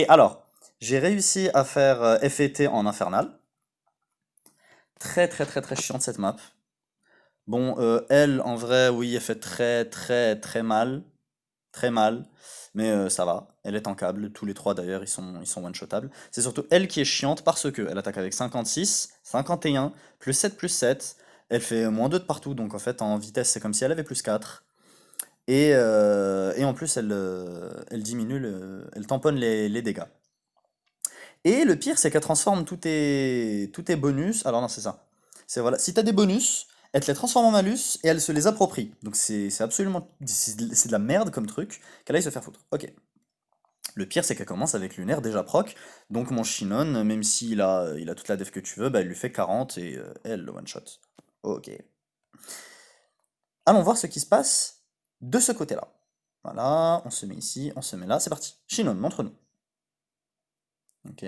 Alors, j'ai réussi à faire FET en infernal. Très très très très chiante cette map. Bon, elle, en vrai, oui, elle fait très très très mal. Très mal. Mais ça va. Elle est tankable. Tous les trois d'ailleurs, ils sont one-shotables. C'est surtout elle qui est chiante parce que elle attaque avec 56, 51, +7 +7. Elle fait -2 de partout. Donc en fait, en vitesse, c'est comme si elle avait +4. Et en plus, elle diminue, elle tamponne les dégâts. Et le pire, c'est qu'elle transforme tous tes bonus. Alors non, c'est ça. C'est voilà. Si t'as des bonus, elle te les transforme en malus et elle se les approprie. Donc c'est absolument. C'est de la merde comme truc qu'elle aille se faire foutre. Ok. Le pire, c'est qu'elle commence avec Lunaire déjà proc. Donc mon Shinon, même s'il a toute la def que tu veux, bah, il lui fait 40 et elle le one shot. Ok. Allons voir ce qui se passe de ce côté-là. Voilà, on se met ici, on se met là, c'est parti. Shinon, montre-nous. Ok.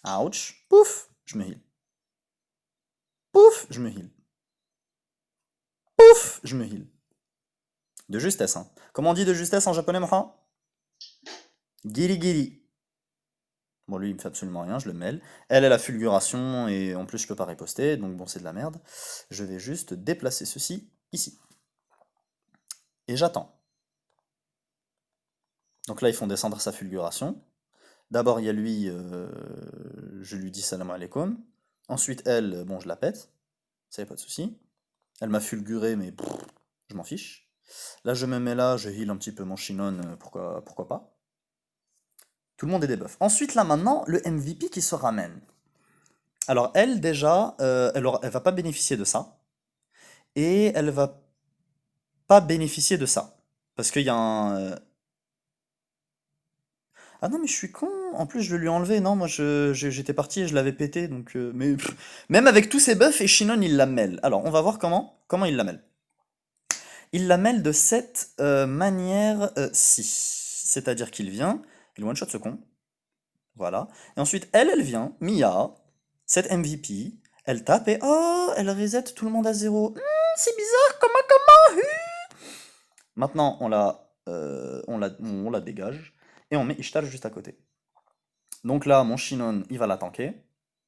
Ouch. Pouf, je me heal. Pouf, je me heal. Pouf, je me heal. De justesse, hein. Comment on dit de justesse en japonais, Moha? Giri giri. Bon, lui, il me fait absolument rien, je le mêle. Elle a la fulguration, et en plus, je peux pas riposter, donc bon, c'est de la merde. Je vais juste déplacer ceci ici. Et j'attends. Donc là, ils font descendre sa fulguration. D'abord, il y a lui, je lui dis salam alaikum. Ensuite, elle, bon, je la pète, ça y a pas de souci. Elle m'a fulguré, mais pff, je m'en fiche. Là, je me mets là, je heal un petit peu mon Shinon, pourquoi pas. Tout le monde est debuff. Ensuite, là, maintenant, le MVP qui se ramène. Alors, elle, déjà, elle va pas bénéficier de ça. Et elle va pas bénéficier de ça. Parce qu'il y a un. Ah non, mais je suis con. En plus, je le lui ai enlevé. Non, moi, j'étais parti et je l'avais pété. Donc, mais pff, même avec tous ses buffs, et Shinon, il la mêle. Alors, on va voir comment il la mêle. Il la mêle de cette manière-ci. C'est-à-dire qu'il vient, il one-shot ce con. Voilà. Et ensuite, elle vient, Mia, cette MVP, elle tape et oh, elle reset tout le monde à zéro. C'est bizarre, comment? Maintenant, on la dégage et on met Ishtar juste à côté. Donc là, mon Shinon, il va la tanker.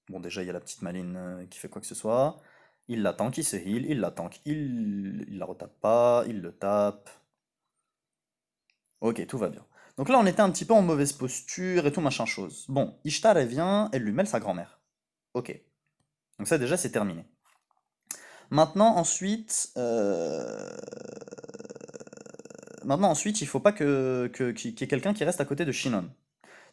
Bon, déjà, il y a la petite Maline qui fait quoi que ce soit. Il la tank, il se heal, il la tank, il la retape pas, il le tape. Ok, tout va bien. Donc là, on était un petit peu en mauvaise posture et tout machin chose. Bon, Ishtar, elle vient, elle lui mêle sa grand-mère. Ok. Donc ça, déjà, c'est terminé. Maintenant, ensuite, il faut pas qu'il y ait quelqu'un qui reste à côté de Shinon.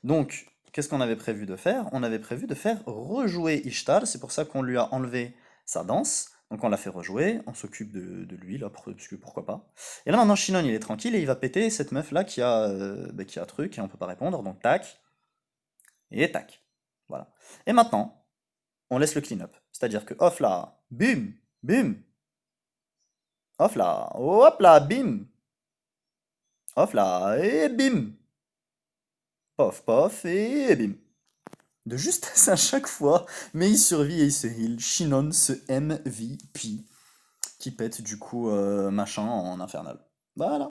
Donc, qu'est-ce qu'on avait prévu de faire? On avait prévu de faire rejouer Ishtar, c'est pour ça qu'on lui a enlevé sa danse. Donc on l'a fait rejouer, on s'occupe de lui, là, parce que pourquoi pas. Et là maintenant Shinon il est tranquille et il va péter cette meuf là qui a truc et on peut pas répondre, donc tac, et tac. Voilà. Et maintenant, on laisse le clean-up. C'est-à-dire que off là, bim, bim, off là, hop là, bim, off là, et bim, pof, pof, et bim. De justesse à chaque fois, mais il survit et il se heal. Shinon, ce MVP, qui pète du coup machin en infernal. Voilà.